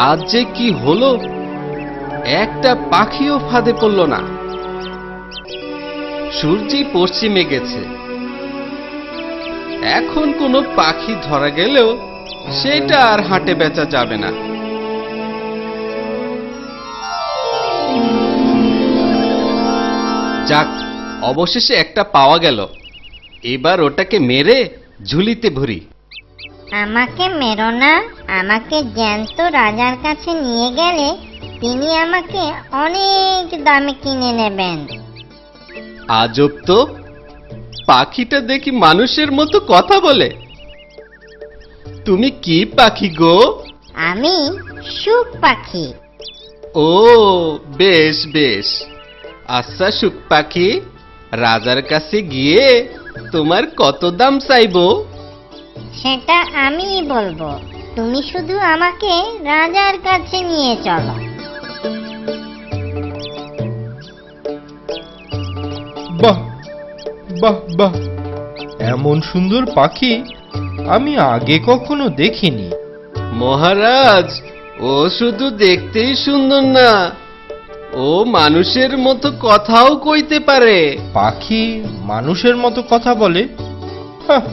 আজ যে কি হলো, একটা পাখিও ফাঁদে পড়ল না। সূর্যি পশ্চিমে গেছে, এখন কোনো পাখি ধরা গেলেও সেটা আর হাটে বেচা যাবে না। যাক, অবশেষে একটা পাওয়া গেল। এবার ওটাকে মেরে ঝুলিতে ভরি। আমাকে মেরো না, আমাকে জ্যান্ত রাজার কাছে নিয়ে গেলে তিনি আমাকে অনেক দামে কিনে নেবেন। আজব তো, পাখিটা দেখি মানুষের মতো কথা বলে। তুমি কি পাখি গো? আমি সুখ পাখি। ও বেশ বেশ। আচ্ছা সুখ পাখি, রাজার কাছে গিয়ে তোমার কত দাম চাইবো? সেটা আমিই বলবো, তুমি শুধু আমাকে রাজার কাছে নিয়ে চলো। বাহ বাহ বাহ, এমন সুন্দর পাখি আমি আগে কখনো দেখিনি। মহারাজ, ও শুধু দেখতেই সুন্দর না, ও মানুষের মতো কথাও কইতে পারে। পাখি মানুষের মতো কথা বলে? হাহ,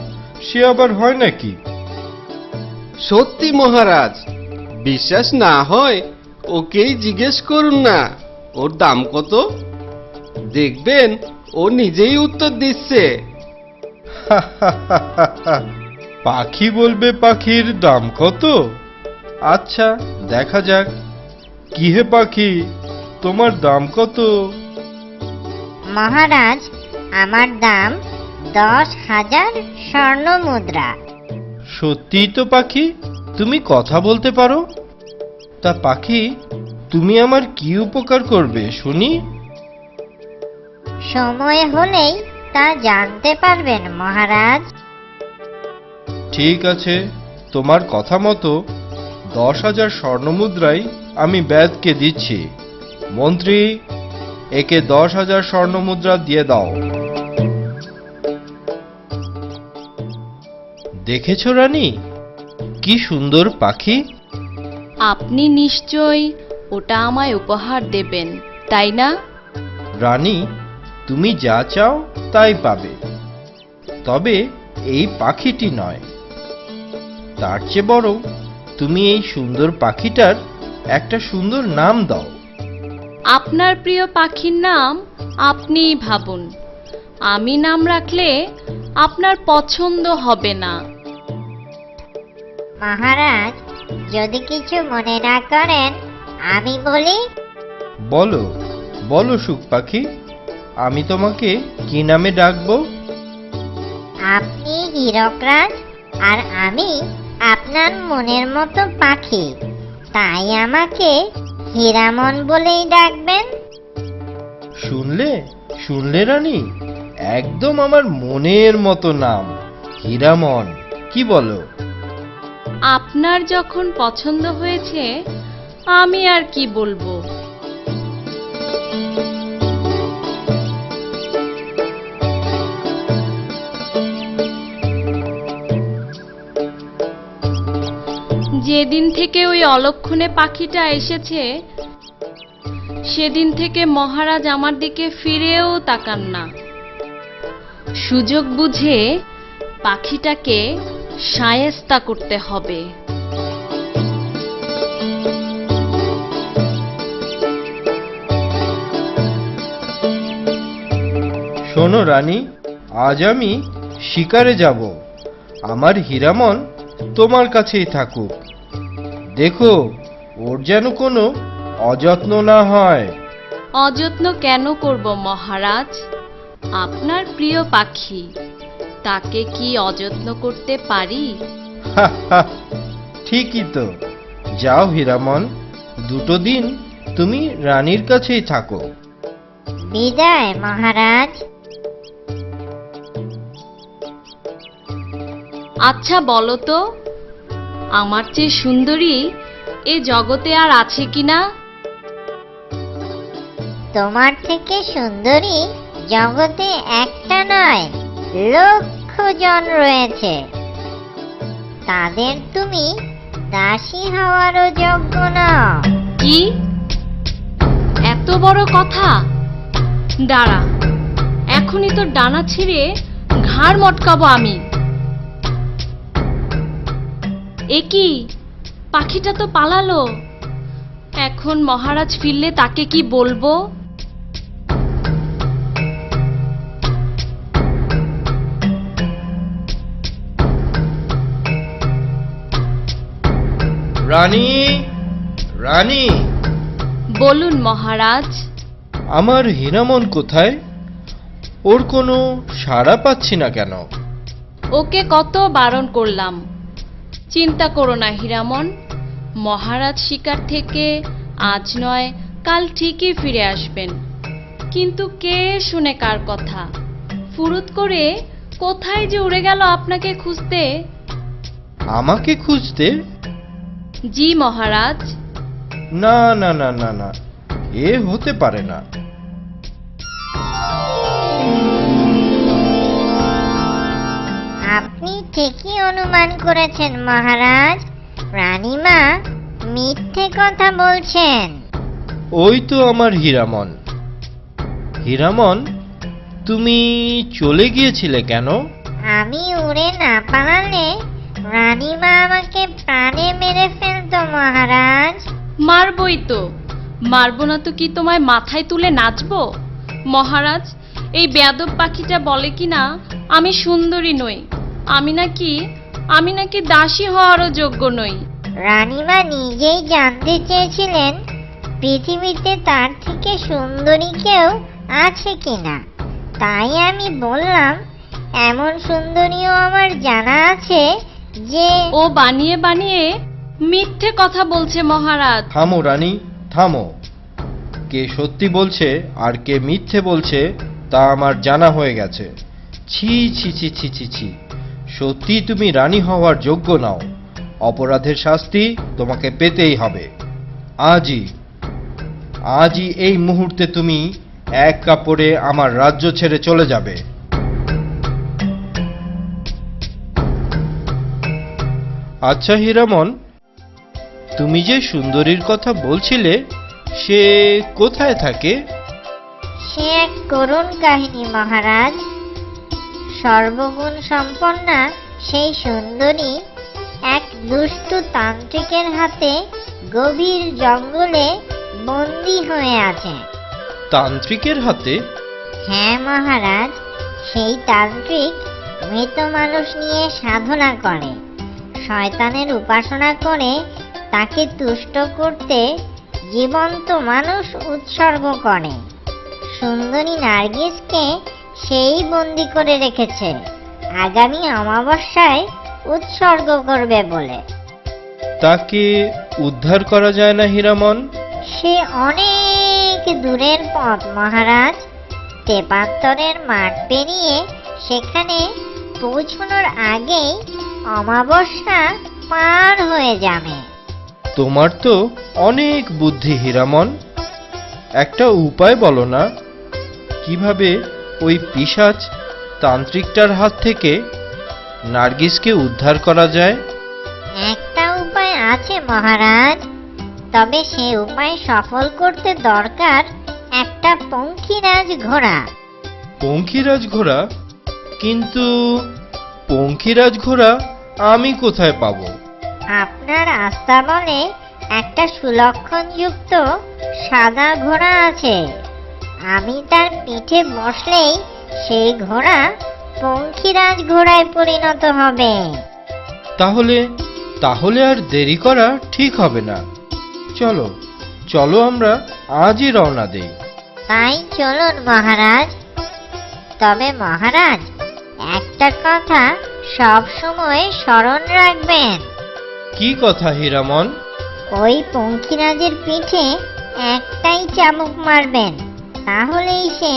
সে আবার হয় নাকি? সত্যি মহারাজ, বিশ্বাস না হয় ওকেই জিজ্ঞেস করুন না ওর দাম কত। দেখবেন ও নিজেই উত্তর দিচ্ছে। পাখি বলবে পাখির দাম কত? আচ্ছা দেখা যাক। কি হে পাখি, তোমার দাম কত? মহারাজ, আমার দাম 10,000 স্বর্ণ মুদ্রা। সত্যিই তো পাখি, তুমি কথা বলতে পারো? তা পাখি, তুমি আমার কি উপকার করবে শুনি? সময় হলেই তা জানতে পারবেন মহারাজ। ঠিক আছে, তোমার কথা মতো 10,000 স্বর্ণমুদ্রাই আমি ব্যাদকে দিচ্ছি। মন্ত্রী, একে 10,000 স্বর্ণমুদ্রা দিয়ে দাও। দেখেছ রানী, কি সুন্দর পাখি। আপনি নিশ্চয়ই ওটা আমায় উপহার দেবেন, তাই না? রানী, তুমি যা চাও তাই পাবে, তবে এই পাখিটি নয়। তার চেয়ে বরং তুমি এই সুন্দর পাখিটার একটা সুন্দর নাম দাও। আপনার প্রিয় পাখির নাম আপনিই ভাবুন। আমি নাম রাখলে আপনার পছন্দ হবে না। মহারাজ, যদি কিছু মনে না করেন আমি বলি। বলো বলো সুখ পাখি, আমি তোমাকে কি নামে ডাকবো? আপনি হীরকরাজ, আর আমি আপনার মনের মতো পাখি, তাই আমাকে হীরামন বলেই ডাকবেন। শুনলে শুনলে রানী, একদম আমার মনের মতো নাম, হীরামন। কি বলো? আপনার যখন পছন্দ হয়েছে, আমি আর কি বলবো। যেদিন থেকে ওই অলক্ষণে পাখিটা এসেছে, সেদিন থেকে মহারাজ আমার দিকে ফিরেও তাকান না। সুযোগ বুঝে পাখিটাকে শায়েস্তা করতে হবে। শোনো রানী, আজ আমি শিকারে যাব। আমার হীরামন তোমার কাছেই থাকুক। দেখো, ওর যেন কোনো অযত্ন না হয়। অযত্ন কেন করব মহারাজ? আপনার প্রিয় পাখি, তাকে কি অযত্ন করতে পারি? ঠিকই তো। যাও হীরামন, দুটো দিন তুমি রানীর কাছেই থাকো। বিদায় মহারাজ। আচ্ছা বলো তো, আমার চেয়ে সুন্দরী এ জগতে আর আছে কিনা? তোমার থেকে সুন্দরী জগতে একটা নয়, লক্ষ জন রয়েছে। তাদের তুমি দাসী হওয়ারও যোগ্য নও। কি এত বড় কথা? দাঁড়া, এখনই তোর ডানা ছিঁড়ে ঘাড় মটকাবো আমি। এ কি, পাখিটা তো পালালো। এখন মহারাজ ফিরলে তাকে কি বলবো? রানী, রানী, বলুন মহারাজ। আমার হীরামন কোথায়? ওর কোনো সাড়া পাচ্ছি না কেন? ওকে কত বারণ করলাম। চিন্তা করো না হীরামন, মহারাজ শিকার থেকে আজ নয় কাল ঠিকই ফিরে আসবেন। কিন্তু কে শুনে কার কথা? ফুরুত করে কোথায় যে উড়ে গেল আপনাকে খুঁজতে। আমাকে খুঁজতে? জি মহারাজ। না না না না না, এ হতে পারে না। আপনি ঠিকই অনুমান করেছেন মহারাজ, রানীমা মিথ্যে কথা বলছেন। ওই তো আমার হীরামন। হীরামন, তুমি চলে গিয়েছিলে কেন? আমি উড়ে না পালালে রানীমা আমাকে প্রাণে মেরে ফেলতো মহারাজ। মারবই তো, মারবো না তো কি তোমায় মাথায় তুলে নাচবো? মহারাজ, এই বেয়াদব পাখিটা বলে কি না আমি সুন্দরী নই, আমি নাকি দাসী হওয়ারও যোগ্য নই। রানীমা নিজেই জানতে চেয়েছিলেন পৃথিবীতে তার থেকে সুন্দরী কেউ আছে কিনা। তাই আমি বললাম এমন সুন্দরীও আমার জানা আছে যে। ও বানিয়ে বানিয়ে মিথ্যে কথা বলছে মহারাজ। থামো রানী, থামো। কে সত্যি বলছে আর কে মিথ্যে বলছে তা আমার জানা হয়ে গেছে। ছি ছি ছি ছি ছি ছি, সত্যি তুমি রানী হওয়ার যোগ্য নাও। অপরাধের শাস্তি তোমাকে পেতেই হবে। আজই, আজই এই মুহূর্তে তুমি এক কাপড়ে আমার রাজ্য ছেড়ে চলে যাবে। আচ্ছা হীরামন, তুমি যে সুন্দরীর কথা বলছিলে সে কোথায় থাকে? সে এক করুণ কাহিনী মহারাজ। সর্বগুণ সম্পন্না সেই সুন্দরী এক দুষ্টু তান্ত্রিকের হাতে গভীর জঙ্গলে বন্দী হয়ে আছে। তান্ত্রিকের হাতে? হ্যাঁ মহারাজ, সেই তান্ত্রিক মৃত মানুষ নিয়ে সাধনা করে, শয়তানের উপাসনা করে তাকে তুষ্ট করতে জীবন্ত মানুষ উৎসর্গ করে। সুন্দরী নার্গিসকে সেই বন্দি করে রেখেছে আগামী অমাবস্যায় উৎসর্গ করবে বলে। তাকে উদ্ধার করা যায় না হীরামন? সে অনেক দূরের পথ মহারাজ। তেপান্তরের মাঠ পেরিয়ে সেখানে পৌঁছানোর আগেই অমাবস্যা পার হয়ে যাবে। তোমার তো অনেক বুদ্ধি হীরামন। একটা উপায় বলো না, কিভাবে ওই পিশাচ তান্ত্রিকটার হাত থেকে নার্গিসকে উদ্ধার করা যায়? একটা উপায় আছে মহারাজ, তবে সে উপায় সফল করতে দরকার একটা পঙ্খিরাজ ঘোড়া। পঙ্খিরাজ ঘোড়া? কিন্তু পঙ্খিরাজ ঘোড়া আমি কোথায় পাবো? আপনার আস্তাবলে একটা সুলক্ষণযুক্ত সাদা ঘোড়া আছে। আমি তার পিঠে বসলেই সেই ঘোড়া পঙ্খিরাজ ঘোড়ায় পরিণত হবে। তাহলে তাহলে আর দেরি করা ঠিক হবে না। চলো চলো, আমরা আজই রওনা দেই। তাই চলুন মহারাজ। তবে মহারাজ, একটা কথা সব সময় স্মরণ রাখবেন। কি কথা হীরামন? ওই পঙ্খিরাজের পিঠে একটাই চাবুক মারবেন, তাহলেই সে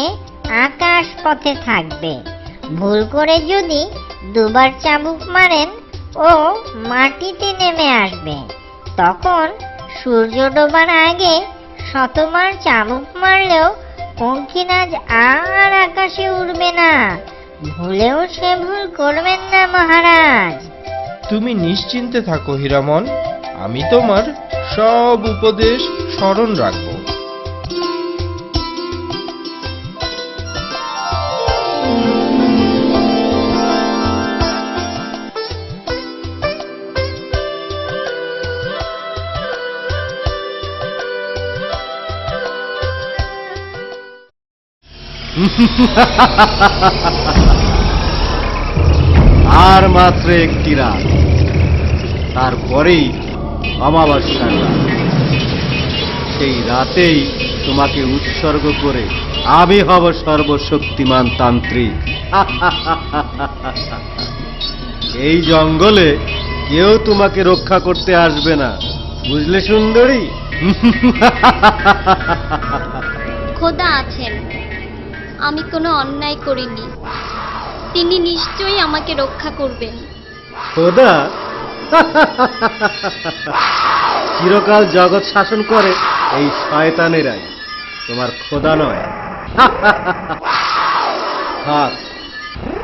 আকাশ পথে থাকবে। ভুল করে যদি দুবার চাবুক মারেন ও মাটিতে নেমে আসবে। তখন সূর্য ডোবার আগে শতবার চাবুক মারলেও পঙ্খিরাজ আর আকাশে উড়বে না। ভুলেও সে ভুল করবেন না মহারাজ। তুমি নিশ্চিন্তে থাকো হীরামন, আমি তোমার সব উপদেশ স্মরণ রাখব। আর মাত্র একটি রাত, তারপরেই অমাবস্যার রাত। সেই রাতেই তোমাকে উৎসর্গ করে আমি হব সর্বশক্তিমান তান্ত্রিক। এই জঙ্গলে কেউ তোমাকে রক্ষা করতে আসবে না, বুঝলে সুন্দরী? খোদা আছেন, আমি কোনো অন্যায় করিনি, তিনি নিশ্চয়ই আমাকে রক্ষা করবেন। খোদা? চিরকাল জগৎ শাসন করে এই শয়তানেরাই, তোমার খোদা নয়। থাক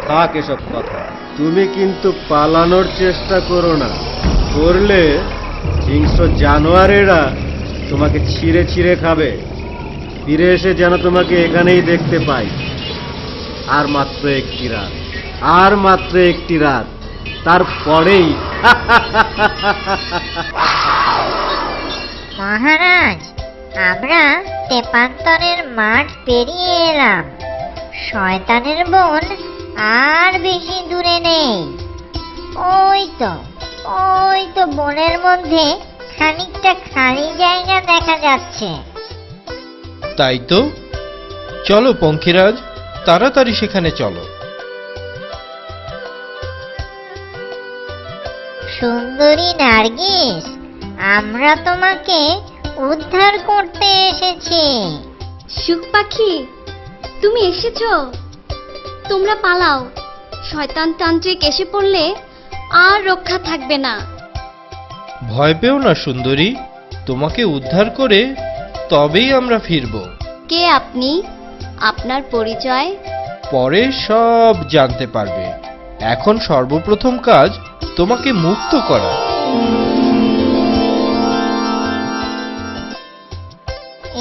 থাক এসব কথা, তুমি কিন্তু পালানোর চেষ্টা করো না, করলে হিংস্র জানোয়ারেরা তোমাকে ছিঁড়ে ছিঁড়ে খাবে। ফিরে এসে যেন তোমাকে এখানেই দেখতে পাই। আর মাত্র একটি রাত, আর মাত্র একটি রাত, তারপরেই। মহারাজ, আমরা তেপান্তরের মাঠ পেরিয়ে এলাম। শয়তানের বন আর বেশি দূরে নেই। ওই তো বনের মধ্যে খানিকটা খালি জায়গা দেখা যাচ্ছে। তাই তো, চলো পঙ্খিরাজ, তাড়াতাড়ি সেখানে চলো। সুন্দরী নার্গিস, আমরা তোমাকে উদ্ধার করতে এসেছি। সুখ পাখি, তুমি এসেছো? তোমরা পালাও, শয়তান তান্ত্রিক এসে পড়লে আর রক্ষা থাকবে না। ভয় পেও না সুন্দরী, তোমাকে উদ্ধার করে তবেই আমরা ফিরব। কে আপনি? আপনার পরিচয়? পরে সব জানতে পারবে। এখন সর্বপ্রথম কাজ তোমাকে মুক্ত করা।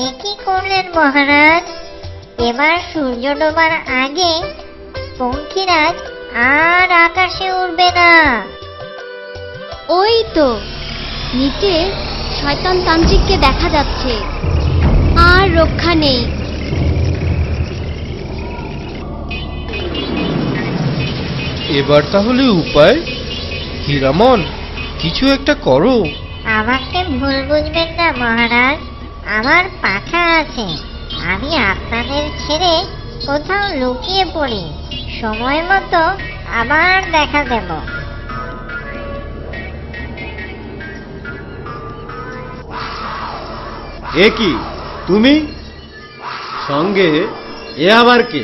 এ কি করলেন মহারাজ? এবার সূর্য ডোবার আগে পঙ্খিরাজ আর আকাশে উড়বে না। ওই তো নিচে শয়তান তান্ত্রিককে দেখা যাচ্ছে, আর রক্ষা নেই। এবার তাহলে উপায়? হীরামন, কিছু একটা করো। আমাকে ভুল বুঝবেন না মহারাজ, আমার পাখা আছে। আমি আপনাদের ছেড়ে কোথাও লুকিয়ে পড়ি, সময় মতো আবার দেখা দেব। এ কি তুমি? সঙ্গে এ আবার কে?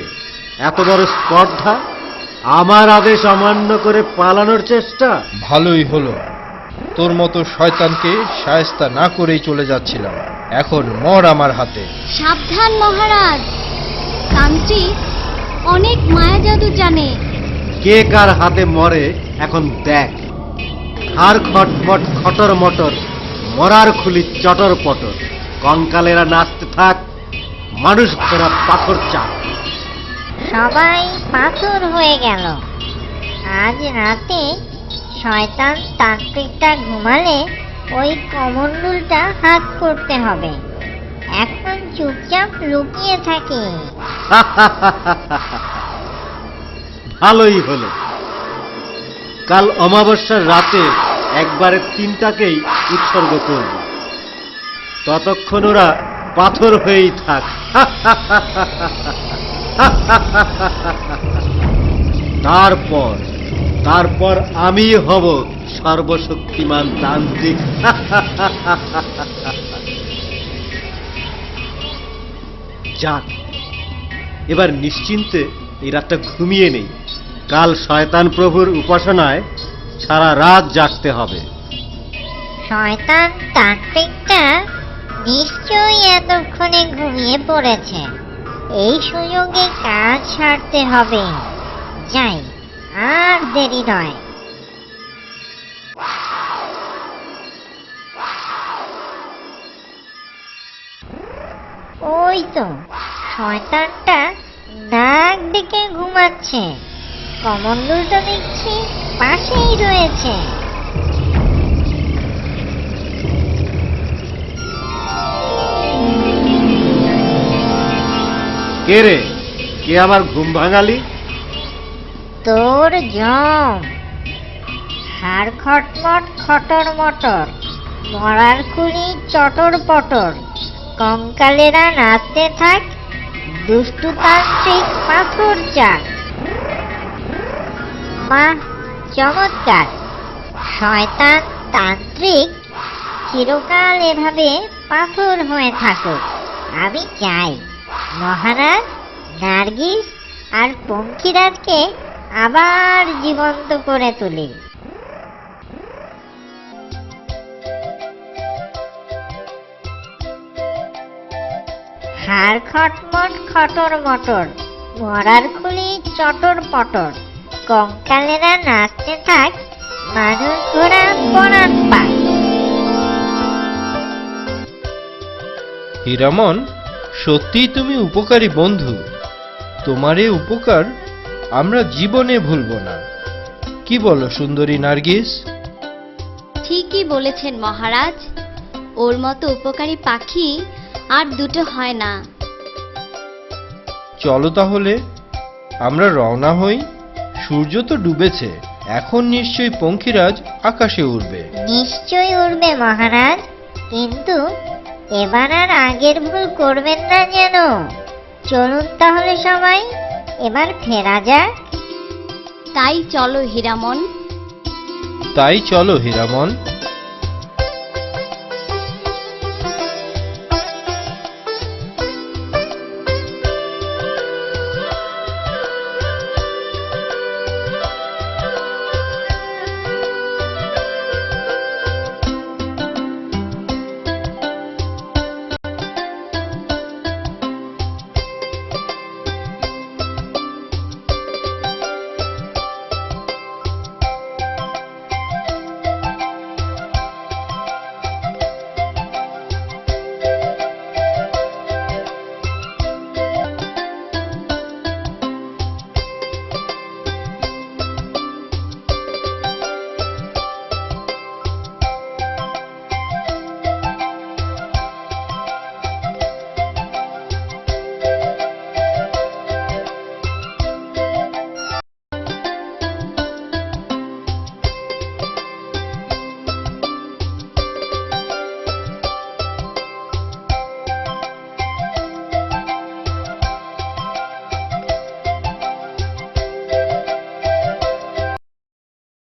এত বড় স্পর্ধা! আমার আদেশ অমান্য করে পালানোর চেষ্টা। ভালোই হলো, তোর মতো শয়তানকে শায়েস্তা না করেই চলে যাচ্ছিলাম। এখন মর আমার হাতে। সাবধান মহারাজ, তান্ত্রিক অনেক মায়া জাদু জানে। কে কার হাতে মরে এখন দেখ। হার খটমট খটর মটর, মরার খুলি চটর পটর, কঙ্কালেরা নাচতে থাক, মানুষ ধরা পাথর চাপ। সবাই পাথর হয়ে গেল। আজ রাতে শয়তান তান্ত্রিকটা ঘুমালে ওই কমণ্ডলটা হাত করতে হবে। এখন চুপচাপ লুকিয়ে থাকি। ভালোই হলো, কাল অমাবস্যার রাতে একবারে তিনটাকেই উৎসর্গ করব। ততক্ষণ ওরা পাথর হয়েই থাক। তারপর আমি হব সর্বশক্তিমান তান্ত্রিক। যাক, এবার নিশ্চিন্তে এই রাতটা ঘুমিয়ে নেই। কাল শয়তান প্রভুর উপাসনায় সারা রাত জাগতে হবে। শয়তান তান্ত্রিকটা নিশ্চয়ই এতক্ষণে ঘুমিয়ে পড়েছে। এই সুযোগে কাজ সারতে হবে। যাই, আর দেরি নয়। ওই তো শয়তানটা নাক ডেকে ঘুমাচ্ছে, কমণ্ডলটা দেখছি পাশেই রয়েছে। কে রে? কে আমার ঘুম ভাঙালি? তোর জম, হাড় খটমট খটর মটর, মরার খুলি চটর পটর, কঙ্কালেরা নাচতে থাক, দুষ্টু তান্ত্রিক পাথর চাক। বাহ, চমৎকার! শয়তান তান্ত্রিক চিরকাল এভাবে পাথর হয়ে থাকুক। আমি চাই মহারাজ নার্গিস আর পঙ্খিরাজকে আবার জীবন্ত করে তুলি। হাড় খটমট খটর মটর, মরার খুলি চটর পটর, কঙ্কালেরা নাচতে থাক, মানুষ ঘোড়া পরাণ পাক। হীরামন, সত্যিই তুমি উপকারী বন্ধু। তোমার এই উপকার আমরা জীবনে ভুলব না। কি বলো সুন্দরী নার্গিস? ঠিকই বলেছেন মহারাজ, ওর মতো উপকারী পাখি আর দুটো হয় না। চলো তাহলে আমরা রওনা হই। সূর্য তো ডুবেছে, এখন নিশ্চয়ই পঙ্খিরাজ আকাশে উড়বে। নিশ্চয়ই উড়বে মহারাজ, কিন্তু এবার আর আগের ভুল করবেন না যেন। চলুন তাহলে সবাই, এবার ফেরা যাক। তাই চলো হীরামন। তাই চলো হীরামন।